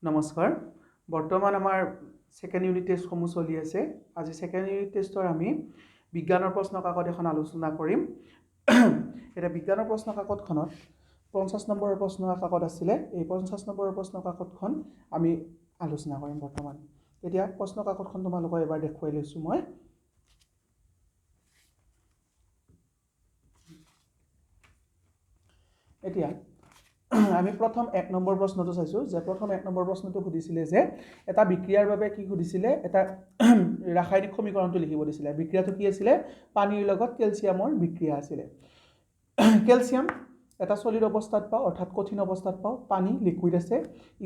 নমস্কাৰ বৰ্তমান আমাৰ সেকেন্ড ইউনিট টেষ্ট সমূহ চলি আছে আজি সেকেন্ড ইউনিট টেষ্টৰ আমি বিজ্ঞানৰ প্ৰশ্ন কাকত এখন আলোচনা কৰিম এটা বিজ্ঞানৰ প্ৰশ্ন কাকতখনত 50 নম্বৰৰ প্ৰশ্ন কাকত আছিল এই 50 নম্বৰৰ প্ৰশ্ন কাকতখন আমি আলোচনা কৰিম বৰ্তমান এতিয়া প্ৰশ্ন কাকতখন তোমালোকক এবাৰ দেখুৱাই লৈছো মই এতিয়া আমি প্ৰথম 1 নম্বৰ প্ৰশ্নটো চাইছো যে প্ৰথম 1 নম্বৰ প্ৰশ্নটো সুধিছিলে যে এটা বিক্ৰিয়াৰ বাবে কি সুধিছিলে এটা ৰাসায়নিক সমীকৰণটো লিখিব দিছিলে বিক্ৰিয়াটো কি আছিল পানীৰ লগত কেলছিয়ামৰ বিক্ৰিয়া আছিল কেলছিয়াম এটা সলিড অৱস্থাত পাও অৰ্থাৎ কঠিন অৱস্থাত পাও পানী লিকুইড আছে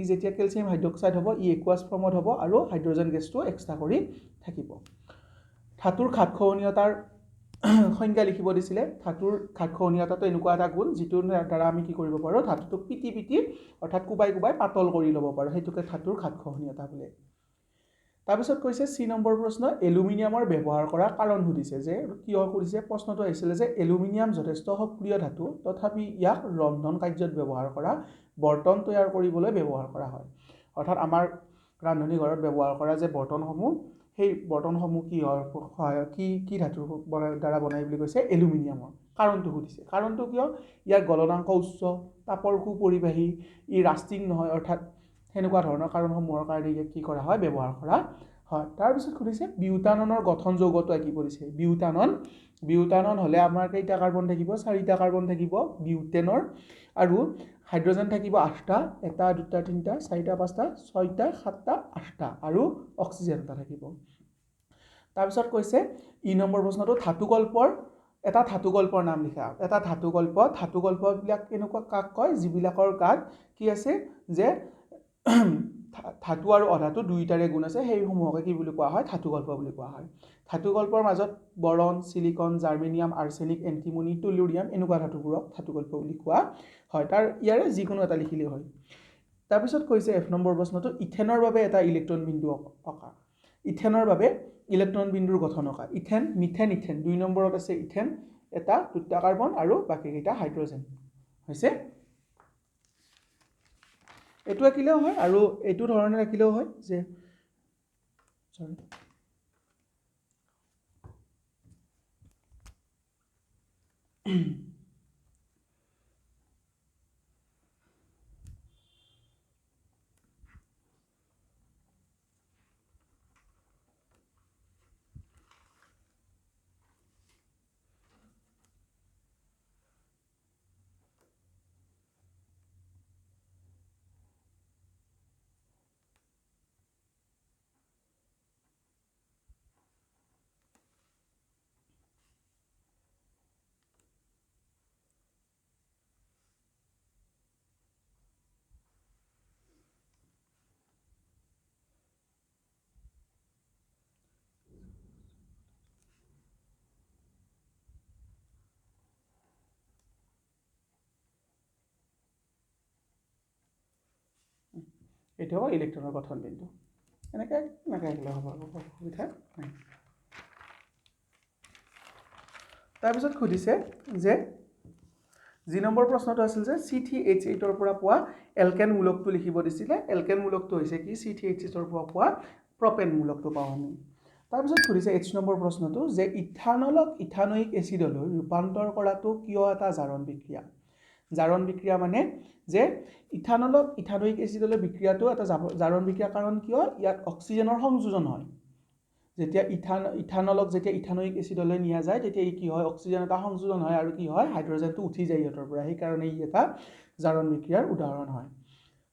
ই যেতিয়া কেলছিয়াম হাইড্ৰক্সাইড হ'ব ই একুয়াছ ফৰ্মত হ'ব আৰু হাইড্ৰজেন গেছটো এক্সট্ৰা কৰি থাকিব ধাতুৰ খাতখহনীয়তাৰ সংজ্ঞা লিখিব দিছিলে ধাতুৰ খাতখহনীয়তাটো এনেকুৱা এটা গুণ যিটোৰ দ্বাৰা আমি কি কৰিব পাৰো ধাতুটোক পিটি অৰ্থাৎ কুবাই পাতল কৰি ল'ব পাৰো হেতুকে ধাতুৰ খাতখহনীয়তা বোলে তাৰ পিছত কৈছে সি নম্বৰ প্ৰশ্ন এলুমিনিয়ামৰ ব্যৱহাৰ কৰা কাৰণ সুধিছে যে কিয় কৰিছে প্ৰশ্নটো আহিছিল যে এলুমিনিয়াম যথেষ্ট সক্ৰিয় ধাতু তথাপি ইয়াক ৰন্ধন কাৰ্যত ব্যৱহাৰ কৰা বৰ্তন তৈয়াৰ কৰিবলৈ ব্যৱহাৰ কৰা হয় অৰ্থাৎ আমাৰ ৰান্ধনী ঘৰত ব্যৱহাৰ কৰা যে বৰ্তনসমূহ সেই বৰ্তনসমূহ কি হয় কি ধাতুৰ দ্বাৰা বনাই বুলি কৈছে এলুমিনিয়ামৰ কাৰণটো সুধিছে কাৰণটো কিয় ইয়াৰ গলনাংক উচ্চ তাপৰ সুপৰিবাহী ই ৰাষ্টিং নহয় অৰ্থাৎ হেনেকুৱা ধৰণৰ কাৰণসমূহৰ কাৰণে কি কৰা হয় ব্যৱহাৰ কৰা হয় তাৰ পিছত সুধিছে বিউটাননৰ গঠন যৌগটো কি কৰিছে বিউটানন হলে আমাৰ কেইটা কাৰ্বন থাকিব 4টা কাৰ্বন থাকিব বিউটেনৰ আৰু হাইড্ৰজেন থাকিব 8টা 1 2 3 4 5 6টা 7টা 8টা আৰু অক্সিজেন এটা থাকিব তাৰ পিছত কৈছে ই নম্বৰ প্ৰশ্নটো ধাতুকল্পৰ এটা ধাতুকল্পৰ নাম লিখা এটা ধাতুকল্পবিলাক কেনেকুৱা কাক কয় যিবিলাকৰ গাত কি আছে যে ধাতু আৰু অধাতু দুইটাৰে গুণ আছে সেই সমূহকে কি বুলি কোৱা হয় ধাতুকল্প বুলি কোৱা হয় ধাতুকল্পৰ মাজত বৰন সিলিকন জাৰ্মেনিয়াম আৰ্ছেনিক এন্টিমনি টুলুৰিয়াম এনেকুৱা ধাতুবোৰক ধাতুকল্প বুলি কোৱা হয় তাৰ ইয়াৰে যিকোনো এটা লিখিলে হয় তাৰ পিছত কৈছে এফ নম্বৰ প্ৰশ্নটো ইথেনৰ বাবে এটা ইলেক্ট্ৰন বিন্দু অকা ইথেনৰ বাবে ইলেক্ট্ৰন বিন্দুৰ গঠন অকা ইথেন মিথেন ইথেন 2 নম্বৰত আছে ইথেন এটা 2টা কাৰ্বন আৰু বাকি কেইটা হাইড্ৰজেন হৈছে এটো আকিলেও হয় আৰু এটো ধৰণে ৰাখিলেও হয় যে সৰি এটো ইলেক্ট্ৰনৰ গঠন বিন্দু এনেকৈ নাকাইলে হ'ব সুবিধা নাই তাৰ পিছত খুদিছে যে জি নম্বৰ প্ৰশ্নটো আছিল যে CTH8 ৰ পৰা পোৱা এলকেন মূলকটো লিখিব দিছিলে এলকেন মূলকটো হৈছে কি CTH8 ৰ পৰা পোৱা প্ৰপেন মূলকটো পাওঁ আমি তাৰ পিছত খুদিছে H নম্বৰ প্ৰশ্নটো যে ইথানলক ইথানোইক এচিডলৈ ৰূপান্তৰ কৰাটো কিয় এটা জাৰণ বিক্ৰিয়া মানে যে ইথানলক ইথানোইক এচিডলৈ বিক্ৰিয়াটো এটা জাৰণ বিক্ৰিয়া কাৰণ কিয় ইয়াত অক্সিজেনৰ সংযোজন হয় যেতিয়া ইথানলক যেতিয়া ইথানোইক এচিডলৈ নিয়া যায় তেতিয়া কি হয় অক্সিজেন এটা সংযোজন হয় আৰু কি হয় হাইড্ৰজেনটো উঠি যায় ইহঁতৰ পৰা সেই কাৰণে ই এটা জাৰণ বিক্ৰিয়াৰ উদাহৰণ হয়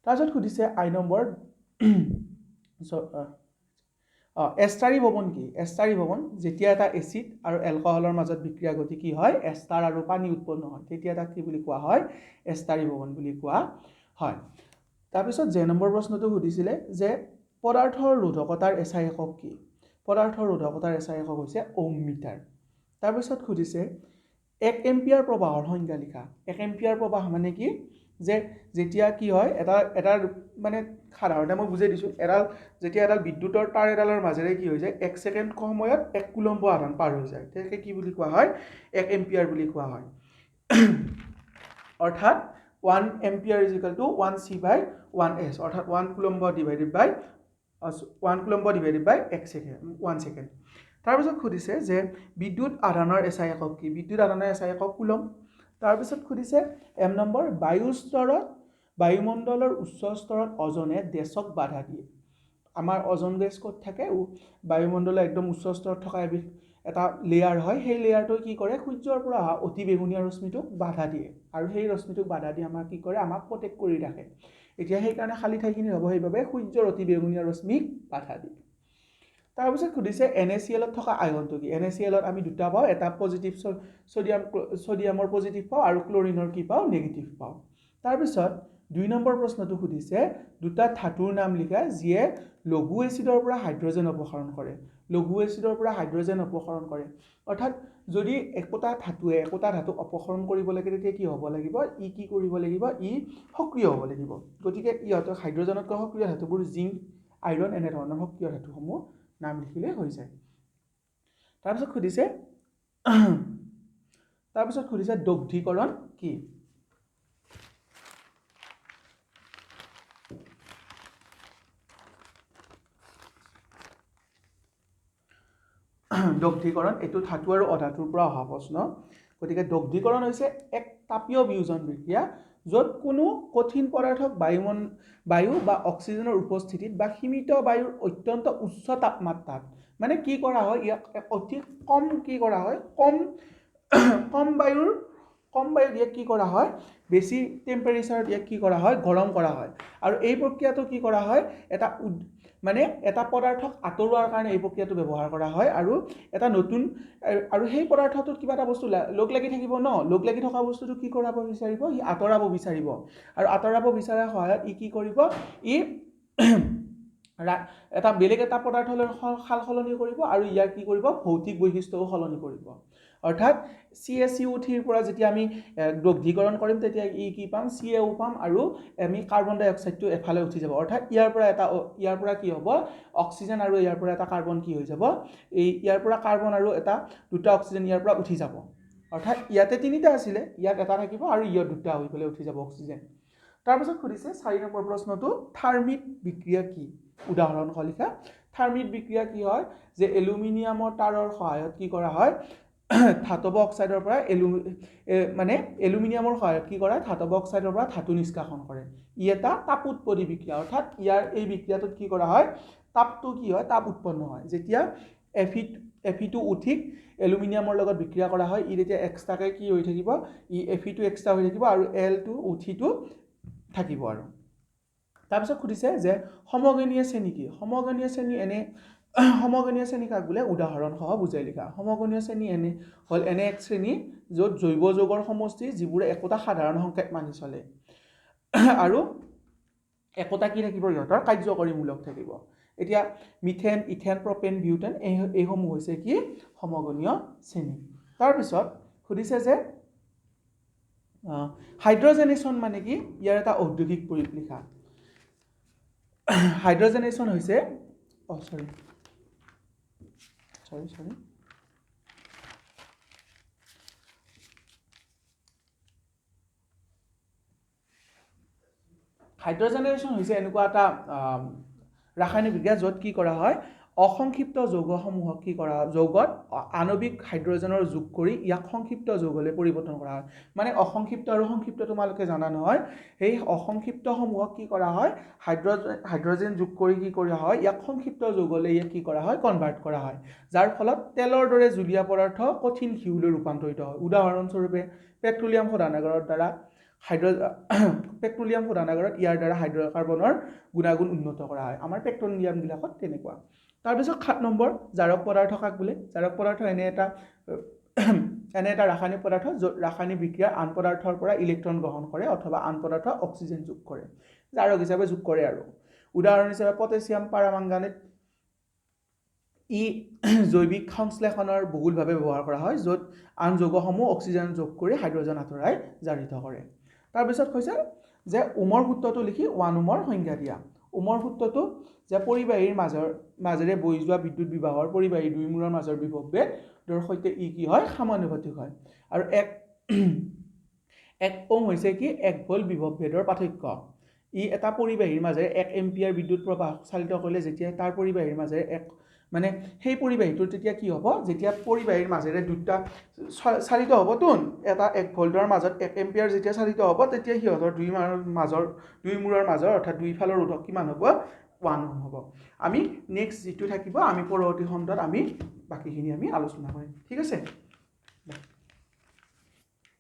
তাৰপিছত খুদিছে আই নম্বৰ এষ্টাৰী ভৱন কি এষ্টাৰী ভৱন যেতিয়া এটা এচিড আৰু এলকহলৰ মাজত বিক্ৰিয়া ঘটি কি হয় এষ্টাৰ আৰু পানী উৎপন্ন হয় তেতিয়া তাক কি বুলি কোৱা হয় এষ্টাৰী ভৱন বুলি কোৱা হয় তাৰ পিছত জে নম্বৰ প্ৰশ্নটো সুধিছিলে যে পদাৰ্থৰ ৰোধকতাৰ এছআই একক কি পদাৰ্থৰ ৰোধকতাৰ এছআই একক হৈছে ওহম মিটাৰ তাৰ পিছত খুদিছে 1 এম্পিয়াৰ প্ৰবাহৰ সংজ্ঞা লিখা 1 এম্পিয়াৰ প্ৰবাহ মানে কি যে যেতিয়া কি হয় এটা মানে সাধাৰণতে মই বুজাই দিছো যেতিয়া এডাল বিদ্যুতৰ তাৰ এডালৰ মাজেৰে কি হৈ যায় 1 সেকেন্ড সময়ত 1 কুলম্ব আধান পাৰ হৈ যায় তেতিয়া কি বুলি কোৱা হয় 1 এম্পিয়াৰ বুলি কোৱা হয় অৰ্থাৎ 1 ampere is equal to 1 C by 1s অৰ্থাৎ 1 কুলম্ব ডিভাইডেড বাই 1 কুলম্ব ডিভাইডেড বাই 1 ছেকেণ্ড। তাৰপিছত সুধিছে যে বিদ্যুৎ আধানৰ এছআই একক কি? বিদ্যুৎ আধানৰ এছআই একক কুলম। তাৰপিছত সুধিছে এম নম্বৰ বায়ুমণ্ডলৰ উচ্চ স্তৰত অজনে ডেছক বাধা দিয়ে। আমাৰ অজন গেছ ক'ত থাকে? বায়ুমণ্ডলৰ একদম উচ্চ স্তৰত থকা এটা লেয়াৰ হয়। সেই লেয়াৰটোৱে কি কৰে? সূৰ্যৰ পৰা অহা অতি বেঙুনীয়া ৰশ্মিটোক বাধা দিয়ে আৰু সেই ৰশ্মিটোক বাধা দি আমাৰ কি কৰে? আমাক প্ৰটেক্ট কৰি ৰাখে। এতিয়া সেইকাৰণে খালী ঠাইখিনি হ'ব সেইবাবে সূৰ্যৰ অতি বেঙুনীয়া ৰশ্মিক বাধা দিয়ে। তাৰপিছত সুধিছে NaClত থকা আয়নটো কি? NaClত আমি দুটা পাওঁ, এটা পজিটিভ ছডিয়ামৰ পজিটিভ পাওঁ আৰু ক্লৰিনৰ কি পাওঁ? নেগেটিভ পাওঁ। তাৰপিছত 2 নম্বৰ প্ৰশ্নটো সুধিছে দুটা ধাতুৰ নাম লিখা যিয়ে লঘু এচিডৰ পৰা হাইড্ৰজেন অপসাৰণ কৰে। লঘু এচিডৰ পৰা হাইড্ৰজেন অপসাৰণ কৰে অৰ্থাৎ যদি একোটা ধাতু অপসাৰণ কৰিব লাগে তেতিয়া কি হ'ব লাগিব? ই কি কৰিব লাগিব? ই সক্ৰিয় হ'ব লাগিব। গতিকে ইহঁতক হাইড্ৰজেনতকৈ সক্ৰিয় ধাতুবোৰ জিংক, আইৰণ এনেধৰণৰ সক্ৰিয় ধাতুসমূহ নাম লিখিলে হৈ যায়। তাৰপিছত সুধিছে দগ্ধীকৰণ কি? দগ্ধীকৰণ এইটো ধাতু আৰু অধাতুৰ পৰা অহা প্ৰশ্ন। গতিকে দগ্ধীকৰণ হৈছে এক তাপীয় বিয়োজন বিক্ৰিয়া য'ত কোনো কঠিন পদাৰ্থক বায়ু বা অক্সিজেনৰ উপস্থিতিত বা সীমিত বায়ুৰ অত্যন্ত উচ্চ তাপমাত্ৰাত মানে কি কৰা হয়? ইয়াক অতি কম কি কৰা হয়? কম বায়ুত ইয়াক কি কৰা হয়? বেছি টেম্পাৰেচাৰত ইয়াক কি কৰা হয়? গৰম কৰা হয়। আৰু এই প্ৰক্ৰিয়াটো কি কৰা হয়? এটা পদাৰ্থক আঁতৰোৱাৰ কাৰণে এই প্ৰক্ৰিয়াটো ব্যৱহাৰ কৰা হয় আৰু এটা নতুন আৰু সেই পদাৰ্থটোত কিবা এটা বস্তু লগ লাগি থাকিব ন, লগ লাগি থকা বস্তুটো কি কৰাব বিচাৰিব? সি আঁতৰাব বিচাৰিব আৰু আঁতৰাব বিচৰাৰ সহায়ত ই কি কৰিব? ই এটা বেলেগ এটা পদাৰ্থলৈ সাল সলনি কৰিব আৰু ইয়াৰ কি কৰিব? ভৌতিক বৈশিষ্ট্যও সলনি কৰিব। অৰ্থাৎ CaCO3ৰ পৰা যেতিয়া আমি দগ্ধীকৰণ কৰিম তেতিয়া ই কি পাম? Ca পাম আৰু আমি কাৰ্বন ডাই অক্সাইডটো এফালে উঠি যাব। অৰ্থাৎ ইয়াৰ পৰা কি হ'ব? অক্সিজেন আৰু ইয়াৰ পৰা এটা কাৰ্বন কি হৈ যাব? ইয়াৰ পৰা কাৰ্বন আৰু দুটা অক্সিজেন ইয়াৰ পৰা উঠি যাব। অৰ্থাৎ ইয়াতে তিনিটা আছিলে, ইয়াত এটা থাকিব আৰু ইয়াত দুটা হৈ পেলাই উঠি যাব অক্সিজেন। তাৰপিছত সুধিছে 4 নম্বৰ প্ৰশ্নটো থাৰ্মিট বিক্ৰিয়া কি? উদাহৰণ লিখা। থাৰ্মিট বিক্ৰিয়া কি হয়? যে এলুমিনিয়ামৰ তাৰৰ সহায়ত কি কৰা হয়? ধাতৱ অক্সাইডৰ পৰা এলুমিনিয়ামৰ সহায়ত কি কৰে? ধাতৱ অক্সাইডৰ পৰা ধাতু নিষ্কাশন কৰে। ই এটা তাপোৎপদী বিক্ৰিয়া অৰ্থাৎ এই বিক্ৰিয়াটোত কি কৰা হয়? তাপটো কি হয়? তাপ উৎপন্ন হয়। যেতিয়া Fe2O3 এলুমিনিয়ামৰ লগত বিক্ৰিয়া কৰা হয় ই তেতিয়া এক্সট্ৰাকে কি হৈ থাকিব? ই Fe2 এক্সট্ৰা হৈ থাকিব আৰু L2O3 থাকিব আৰু। তাৰপিছত সুধিছে যে সমগনীয় শ্ৰেণী কি? সমগনীয় শ্ৰেণী কাক বোলে? উদাহৰণ সহ বুজাই লিখা। সমগনীয় শ্ৰেণী হ'ল এনে এক শ্ৰেণী য'ত জৈৱ যৌগৰ সমষ্টি যিবোৰে একোটা সাধাৰণ সংকেত মানি চলে আৰু একোটা কি থাকিব? ইহঁতৰ কাৰ্যকৰী মূলক থাকিব। এতিয়া মিথেন, ইথেন, প্ৰপেন, বিউটেন এইসমূহ হৈছে কি? সমগনীয় শ্ৰেণী। তাৰপিছত সুধিছে যে হাইড্ৰজেনেশ্যন মানে কি? ইয়াৰ এটা ঔদ্যোগিক প্ৰয়োগ লিখা। হাইড্ৰজেনেশ্যন হৈছে হাইড্ৰজেনেশ্যন হৈছে এনেকুৱা এটা ৰাসায়নিক বিক্ৰিয়া য'ত কি কৰা হয়? অসংক্ষিপ্ত যৌগসমূহক কি কৰা হয়? যৌগত আণৱিক হাইড্ৰজেনৰ যোগ কৰি ইয়াক সংক্ষিপ্ত যৌগলৈ পৰিৱৰ্তন কৰা হয়। মানে অসংক্ষিপ্ত আৰু সংক্ষিপ্ত তোমালোকে জানা নহয়। সেই অসংক্ষিপ্তসমূহক কি কৰা হয়? হাইড্ৰজেন যোগ কৰি কি কৰা হয়? ইয়াক সংক্ষিপ্ত যৌগলৈ ইয়াক কি কৰা হয়? কনভাৰ্ট কৰা হয়। যাৰ ফলত তেলৰ দৰে জুলীয়া পদাৰ্থ কঠিন ঘিউলৈ ৰূপান্তৰিত হয়। উদাহৰণস্বৰূপে পেট্ৰলিয়াম শোধনাগাৰৰ দ্বাৰা ইয়াৰ দ্বাৰা হাইড্ৰকাৰ্বনৰ গুণাগুণ উন্নত কৰা হয়। আমাৰ পেট্ৰলিয়ামবিলাকত তেনেকুৱা। তাৰপিছত 7 নম্বৰ জাৰক পদাৰ্থ কাক বোলে? জাৰক পদাৰ্থ এনে এটা ৰাসায়নিক পদাৰ্থ য'ত ৰাসায়নিক বিক্ৰিয়াৰ আন পদাৰ্থৰ পৰা ইলেক্ট্ৰন গ্ৰহণ কৰে অথবা আন পদাৰ্থ অক্সিজেন যোগ কৰে। জাৰক হিচাপে যোগ কৰে আৰু। উদাহৰণ হিচাপে পটাছিয়াম পাৰমাংগানেট ই জৈৱিক সংশ্লেষণৰ বহুলভাৱে ব্যৱহাৰ কৰা হয় য'ত আন যৌগসমূহ অক্সিজেন যোগ কৰি হাইড্ৰজেন আঁতৰাই জাৰিত কৰে। তাৰপিছত কৈছে যে ওমৰ সূত্ৰটো লিখি 1 ওমৰ সংজ্ঞা দিয়া। ওমৰ সূত্ৰটো যে পৰিবাহীৰ মাজেৰে বৈ যোৱা বিদ্যুৎ বিভাগৰ পৰিবাহী দুইমূৰৰ মাজৰ বিভৱভেদৰ সৈতে ই কি হয়? সমানুপাতিক হয়। আৰু 1 ওম হৈছে কি? 1 ভোল্ট বিভৱভেদৰ পাৰ্থক্য। ই এটা পৰিবাহীৰ মাজেৰে 1 এম্পিয়াৰ বিদ্যুৎ প্ৰবাহ চালিত কৰিলে যেতিয়া তাৰ পৰিবাহীৰ মাজেৰে মানে সেই পৰিবাহীটোৰ তেতিয়া কি হ'ব যেতিয়া পৰিবাহীৰ মাজেৰে দুটা চালিত হ'বতো এটা 1 ভোল্টৰ মাজত 1 এম্পিয়াৰ যেতিয়া চালিত হ'ব তেতিয়া সিহঁতৰ দুই মূৰৰ মাজৰ অৰ্থাৎ দুইফালৰ ৰোধক কিমান হ'ব 1 ওহম হ'ব আমি নেক্সট যিটো থাকিব আমি পৰৱৰ্তী খণ্ডত আমি বাকীখিনি আমি আলোচনা কৰিম ঠিক আছে